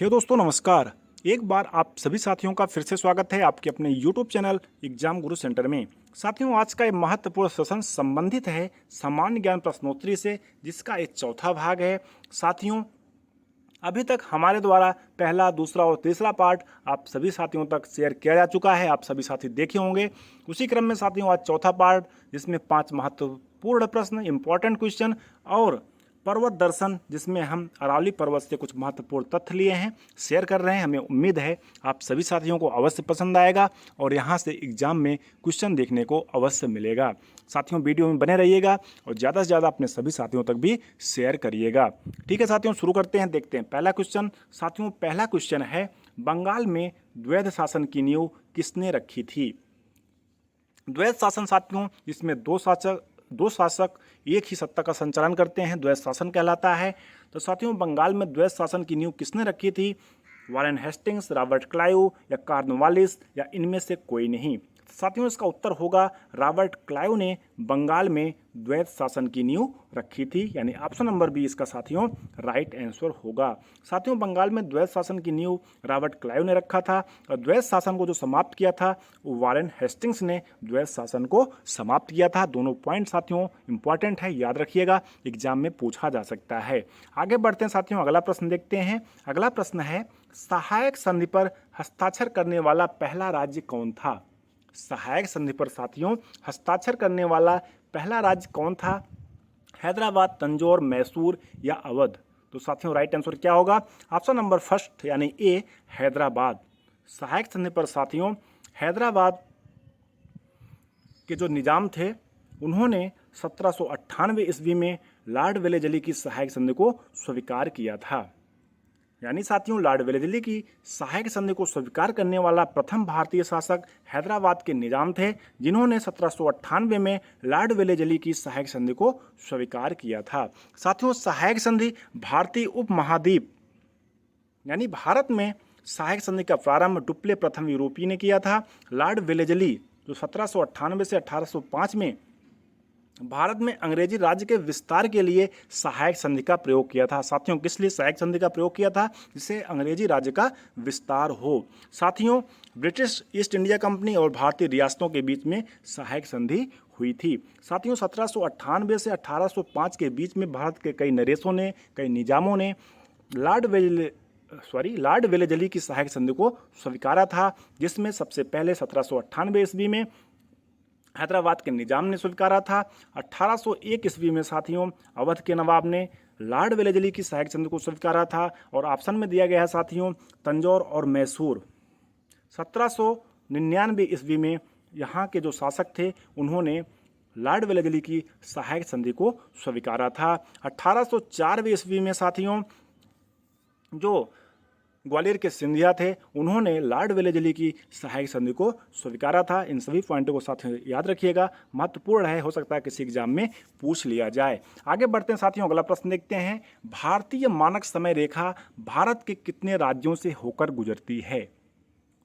हे दोस्तों नमस्कार। एक बार आप सभी साथियों का फिर से स्वागत है आपके अपने YouTube चैनल एग्जाम गुरु सेंटर में। साथियों आज का ये महत्वपूर्ण सेशन संबंधित है सामान्य ज्ञान प्रश्नोत्तरी से, जिसका एक चौथा भाग है। साथियों अभी तक हमारे द्वारा पहला, दूसरा और तीसरा पार्ट आप सभी साथियों तक शेयर किया जा चुका है, आप सभी साथी देखे होंगे। उसी क्रम में साथियों आज चौथा पार्ट, जिसमें 5 महत्वपूर्ण प्रश्न, इंपॉर्टेंट क्वेश्चन और पर्वत दर्शन, जिसमें हम अरावली पर्वत से कुछ महत्वपूर्ण तथ्य लिए हैं, शेयर कर रहे हैं। हमें उम्मीद है आप सभी साथियों को अवश्य पसंद आएगा और यहाँ से एग्जाम में क्वेश्चन देखने को अवश्य मिलेगा। साथियों वीडियो में बने रहिएगा और ज़्यादा से ज़्यादा अपने सभी साथियों तक भी शेयर करिएगा। ठीक है साथियों, शुरू करते हैं, देखते हैं पहला क्वेश्चन। साथियों पहला क्वेश्चन है, बंगाल में द्वैध शासन की नींव किसने रखी थी? द्वैध शासन साथियों, जिसमें दो शासक एक ही सत्ता का संचालन करते हैं, द्वैध शासन कहलाता है। तो साथियों बंगाल में द्वैध शासन की नींव किसने रखी थी? वारेन हेस्टिंग्स, रॉबर्ट क्लाइव या कॉर्नवालिस या इनमें से कोई नहीं। साथियों इसका उत्तर होगा रॉबर्ट क्लाइव ने बंगाल में द्वैध शासन की नींव रखी थी, यानी ऑप्शन नंबर बी इसका साथियों राइट आंसर होगा। साथियों बंगाल में द्वैध शासन की नींव रॉबर्ट क्लाइव ने रखा था और द्वैध शासन को जो समाप्त किया था वो वारेन हेस्टिंग्स ने द्वैध शासन को समाप्त किया था। दोनों पॉइंट साथियों इंपॉर्टेंट है, याद रखिएगा, एग्जाम में पूछा जा सकता है। आगे बढ़ते हैं साथियों, अगला प्रश्न देखते हैं। अगला प्रश्न है, सहायक संधि पर हस्ताक्षर करने वाला पहला राज्य कौन था? सहायक संधि पर साथियों हस्ताक्षर करने वाला पहला राज्य कौन था? हैदराबाद, तंजौर, मैसूर या अवध? तो साथियों राइट आंसर क्या होगा? ऑप्शन नंबर फर्स्ट यानी ए, हैदराबाद। सहायक संधि पर साथियों हैदराबाद के जो निजाम थे उन्होंने 1798 ईस्वी में लॉर्ड वेलेजली की सहायक संधि को स्वीकार किया था। यानी साथियों लॉर्ड वेलेजली की सहायक संधि को स्वीकार करने वाला प्रथम भारतीय शासक हैदराबाद के निजाम थे, जिन्होंने 1798 में लॉर्ड वेलेजली की सहायक संधि को स्वीकार किया था। साथियों सहायक संधि भारतीय उपमहाद्वीप यानी भारत में सहायक संधि का प्रारंभ डुप्ले प्रथम यूरोपीय ने किया था। लॉर्ड वेलेजली जो 1798 से 1805 में भारत में अंग्रेजी राज्य के विस्तार के लिए सहायक संधि का प्रयोग किया था। साथियों किस लिए सहायक संधि का प्रयोग किया था? जिससे अंग्रेजी राज्य का विस्तार हो। साथियों ब्रिटिश ईस्ट इंडिया कंपनी और भारतीय रियासतों के बीच में सहायक संधि हुई थी। साथियों 1798 से 1805 के बीच में भारत के कई नरेशों ने, कई निजामों ने लॉर्ड वेलेजली की सहायक संधि को स्वीकारा था, जिसमें सबसे पहले 1798 ईस्वी में हैदराबाद के निजाम ने स्वीकारा था। 1801 ईस्वी में साथियों अवध के नवाब ने लॉर्ड वेलेजली की सहायक संधि को स्वीकारा था। और ऑप्शन में दिया गया है साथियों तंजौर और मैसूर। 1799 ईस्वी में यहाँ के जो शासक थे उन्होंने लॉर्ड वेलेजली की सहायक संधि को स्वीकारा था। 1804 ईस्वी में साथियों जो ग्वालियर के सिंधिया थे उन्होंने लॉर्ड वेलेजली की सहायक संधि को स्वीकारा था। इन सभी पॉइंटों को साथियों याद रखिएगा, महत्वपूर्ण है, हो सकता है किसी एग्जाम में पूछ लिया जाए। आगे बढ़ते हैं साथियों, अगला प्रश्न देखते हैं। भारतीय मानक समय रेखा भारत के कितने राज्यों से होकर गुजरती है?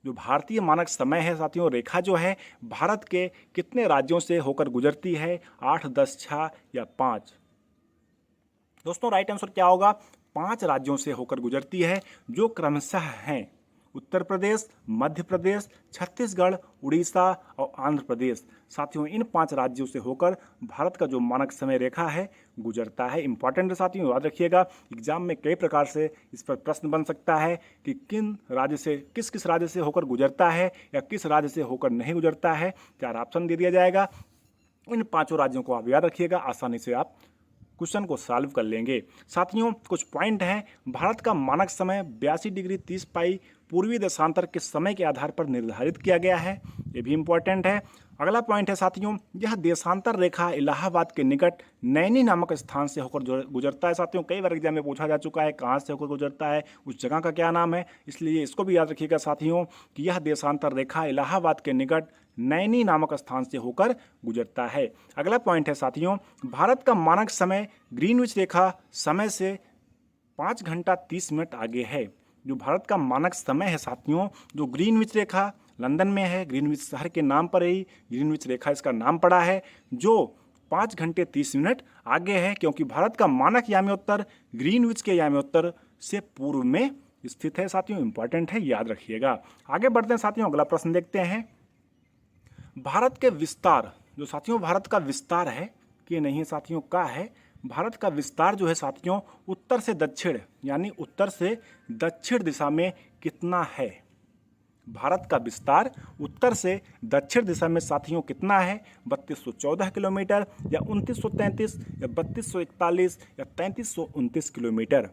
जो भारतीय मानक समय है साथियों रेखा जो है भारत के कितने राज्यों से होकर गुजरती है? 8, 10, 6 या 5? दोस्तों राइट आंसर क्या होगा? 5 राज्यों से होकर गुजरती है, जो क्रमशः हैं उत्तर प्रदेश, मध्य प्रदेश, छत्तीसगढ़, उड़ीसा और आंध्र प्रदेश। साथियों इन 5 राज्यों से होकर भारत का जो मानक समय रेखा है गुजरता है। इंपॉर्टेंट है साथियों, याद रखिएगा, एग्जाम में कई प्रकार से इस पर प्रश्न बन सकता है कि किस किस राज्य से होकर गुजरता है या किस राज्य से होकर नहीं गुजरता है। 4 ऑप्शन दे दिया जाएगा। इन 5 राज्यों को आप याद रखिएगा, आसानी से आप क्वेश्चन को सॉल्व कर लेंगे। साथियों कुछ पॉइंट हैं। भारत का मानक समय 82 डिग्री 30 पाई पूर्वी देशांतर के समय के आधार पर निर्धारित किया गया है, ये भी इंपॉर्टेंट है। अगला पॉइंट है साथियों, यह देशांतर रेखा इलाहाबाद के निकट नैनी नामक स्थान से होकर गुजरता है। साथियों कई बार एग्जाम में पूछा जा चुका है कहाँ से होकर गुजरता है, उस जगह का क्या नाम है, इसलिए इसको भी याद रखिएगा साथियों कि यह देशांतर रेखा इलाहाबाद के निकट नैनी नामक स्थान से होकर गुजरता है। अगला पॉइंट है साथियों, भारत का मानक समय ग्रीनविच रेखा समय से 5 घंटा 30 मिनट आगे है। जो भारत का मानक समय है साथियों, जो ग्रीनविच रेखा लंदन में है, ग्रीनविच शहर के नाम पर ही ग्रीनविच रेखा इसका नाम पड़ा है, जो 5 घंटे 30 मिनट आगे है, क्योंकि भारत का मानक याम्योत्तर ग्रीनविच के याम्योत्तर से पूर्व में स्थित है साथियों, इंपॉर्टेंट है, याद रखिएगा। आगे बढ़ते हैं साथियों, अगला प्रश्न देखते हैं। भारत के विस्तार, जो साथियों भारत का विस्तार है कि नहीं साथियों का है, भारत का विस्तार जो है साथियों उत्तर से दक्षिण यानी उत्तर से दक्षिण दिशा में कितना है? भारत का विस्तार उत्तर से दक्षिण दिशा में साथियों कितना है? 3214 किलोमीटर या 2933 या 3241 या 3329 किलोमीटर।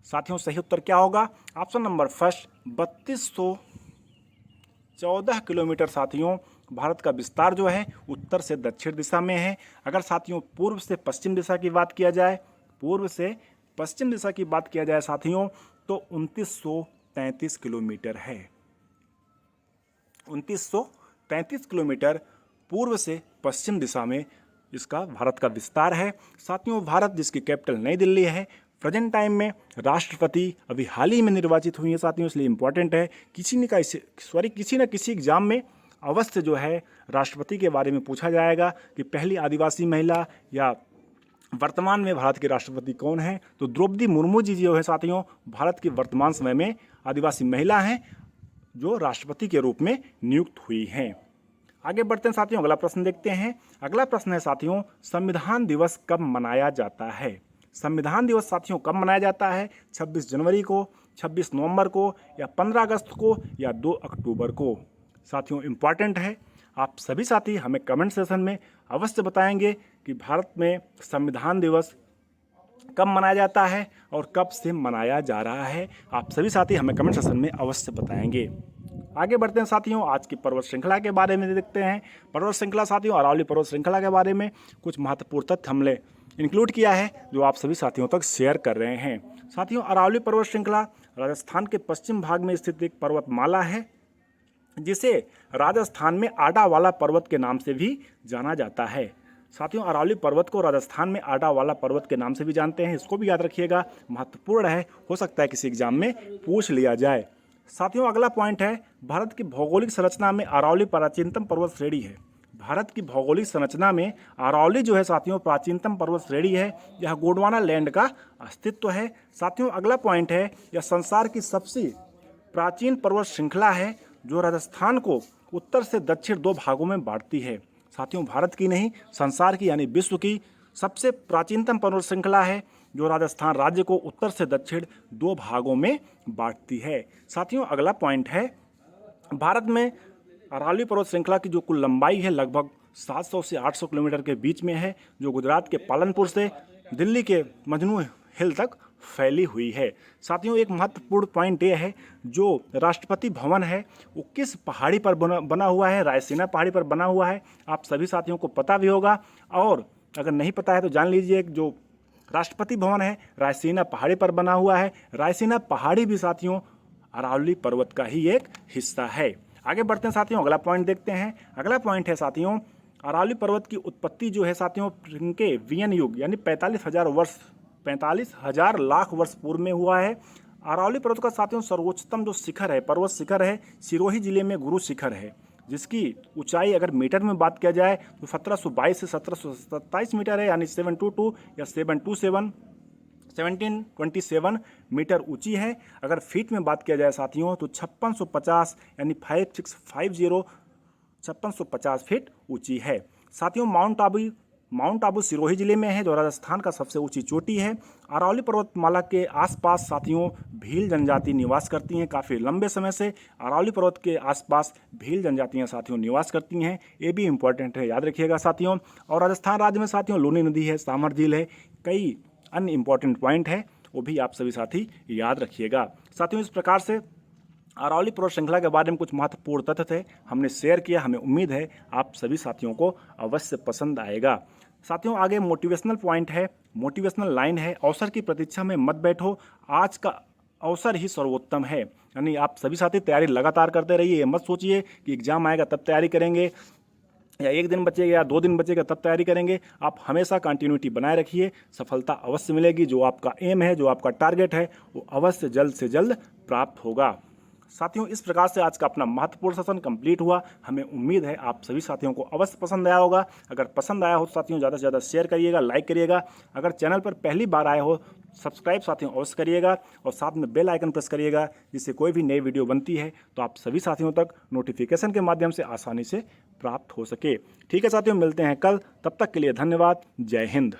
साथियों सही उत्तर क्या होगा? ऑप्शन नंबर फर्स्ट 3214 किलोमीटर साथियों भारत का विस्तार जो है उत्तर से दक्षिण दिशा में है। अगर साथियों पूर्व से पश्चिम दिशा की बात किया जाए, पूर्व से पश्चिम दिशा की बात किया जाए साथियों तो 2933 किलोमीटर है। 2933 किलोमीटर पूर्व से पश्चिम दिशा में इसका भारत का विस्तार है। साथियों भारत जिसकी कैपिटल नई दिल्ली है, प्रेजेंट टाइम में राष्ट्रपति अभी हाल ही में निर्वाचित हुई है साथियों, इसलिए इंपॉर्टेंट है। किसी न किसी एग्जाम में अवश्य जो है राष्ट्रपति के बारे में पूछा जाएगा कि पहली आदिवासी महिला या वर्तमान में भारत के राष्ट्रपति कौन है। तो द्रौपदी मुर्मू जी जो है साथियों भारत की वर्तमान समय में आदिवासी महिला हैं जो राष्ट्रपति के रूप में नियुक्त हुई हैं। आगे बढ़ते हैं साथियों, अगला प्रश्न देखते हैं। अगला प्रश्न है साथियों, संविधान दिवस कब मनाया जाता है? संविधान दिवस साथियों कब मनाया जाता है? 26 जनवरी को, 26 नवंबर को या 15 अगस्त को या 2 अक्टूबर को? साथियों इंपॉर्टेंट है, आप सभी साथी हमें कमेंट सेशन में अवश्य बताएंगे कि भारत में संविधान दिवस कब मनाया जाता है और कब से मनाया जा रहा है। आप सभी साथी हमें कमेंट सेशन में अवश्य बताएंगे। आगे बढ़ते हैं साथियों, आज की पर्वत श्रृंखला के बारे में देखते हैं। पर्वत श्रृंखला साथियों, अरावली पर्वत श्रृंखला के बारे में कुछ महत्वपूर्ण तथ्य हमने इंक्लूड किया है जो आप सभी साथियों तक शेयर कर रहे हैं। साथियों अरावली पर्वत श्रृंखला राजस्थान के पश्चिम भाग में स्थित एक पर्वतमाला है जिसे राजस्थान में आडावाला पर्वत के नाम से भी जाना जाता है। साथियों अरावली पर्वत को राजस्थान में आडावाला पर्वत के नाम से भी जानते हैं, इसको भी याद रखिएगा, महत्वपूर्ण है, हो सकता है किसी एग्जाम में पूछ लिया जाए। साथियों अगला पॉइंट है, भारत की भौगोलिक संरचना में अरावली प्राचीनतम पर्वत श्रेणी है। भारत की भौगोलिक संरचना में अरावली जो है साथियों प्राचीनतम पर्वत श्रेणी है। यह गोंडवाना लैंड का अस्तित्व है। साथियों अगला पॉइंट है, यह संसार की सबसे प्राचीन पर्वत श्रृंखला है जो राजस्थान को उत्तर से दक्षिण 2 भागों में बांटती है। साथियों भारत की नहीं, संसार की यानी विश्व की सबसे प्राचीनतम पर्वत श्रृंखला है जो राजस्थान राज्य को उत्तर से दक्षिण 2 भागों में बांटती है। साथियों अगला पॉइंट है, भारत में अरावली पर्वत श्रृंखला की जो कुल लंबाई है लगभग 700 से 800 किलोमीटर के बीच में है, जो गुजरात के पालनपुर से दिल्ली के मजनू हिल तक फैली हुई है। साथियों एक महत्वपूर्ण पॉइंट ये है, जो राष्ट्रपति भवन है वो किस पहाड़ी पर बना हुआ है? रायसीना पहाड़ी पर बना हुआ है। आप सभी साथियों को पता भी होगा, और अगर नहीं पता है तो जान लीजिए, जो राष्ट्रपति भवन है रायसीना पहाड़ी पर बना हुआ है। रायसीना पहाड़ी भी साथियों अरावली पर्वत का ही एक हिस्सा है। आगे बढ़ते हैं साथियों, अगला पॉइंट देखते हैं। अगला पॉइंट है साथियों, अरावली पर्वत की उत्पत्ति जो है साथियों इनके वियन युग यानी 45,000 लाख वर्ष पूर्व में हुआ है। अरावली पर्वत का साथियों सर्वोच्चतम जो शिखर है, पर्वत शिखर है, सिरोही जिले में गुरु शिखर है, जिसकी ऊंचाई अगर मीटर में बात किया जाए तो 1722 से 1727 मीटर है, यानी 722 या 1727 मीटर ऊंची है। अगर फीट में बात किया जाए साथियों तो 5650 यानी 5650 फीट ऊंची है। साथियों माउंट आबू सिरोही जिले में है, जो राजस्थान का सबसे ऊंची चोटी है। अरावली पर्वतमाला के आसपास साथियों भील जनजाति निवास करती हैं। काफ़ी लंबे समय से अरावली पर्वत के आसपास भील जनजातियां साथियों निवास करती हैं, ये भी इंपॉर्टेंट है, याद रखिएगा साथियों। और राजस्थान राज्य में साथियों लूनी नदी है, सामर झील है, कई अन्य इंपॉर्टेंट पॉइंट है, वो भी आप सभी साथी याद रखिएगा। साथियों इस प्रकार से अरावली पर्वत श्रृंखला के बारे में कुछ महत्वपूर्ण तथ्य थे, हमने शेयर किया। हमें उम्मीद है आप सभी साथियों को अवश्य पसंद आएगा। साथियों आगे मोटिवेशनल पॉइंट है, मोटिवेशनल लाइन है, अवसर की प्रतीक्षा में मत बैठो, आज का अवसर ही सर्वोत्तम है। यानी आप सभी साथी तैयारी लगातार करते रहिए, ये मत सोचिए कि एग्जाम आएगा तब तैयारी करेंगे या 1 दिन बचेगा या 2 दिन बचेगा तब तैयारी करेंगे। आप हमेशा कंटिन्यूटी बनाए रखिए, सफलता अवश्य मिलेगी। जो आपका एम है, जो आपका टारगेट है, वो अवश्य जल्द से जल्द प्राप्त होगा। साथियों इस प्रकार से आज का अपना महत्वपूर्ण सेशन कंप्लीट हुआ। हमें उम्मीद है आप सभी साथियों को अवश्य पसंद आया होगा। अगर पसंद आया हो तो साथियों ज़्यादा से ज़्यादा शेयर करिएगा, लाइक करिएगा। अगर चैनल पर पहली बार आए हो सब्सक्राइब साथियों अवश्य करिएगा और साथ में बेल आइकन प्रेस करिएगा, जिससे कोई भी नई वीडियो बनती है तो आप सभी साथियों तक नोटिफिकेशन के माध्यम से आसानी से प्राप्त हो सके। ठीक है साथियों, मिलते हैं कल, तब तक के लिए धन्यवाद। जय हिंद।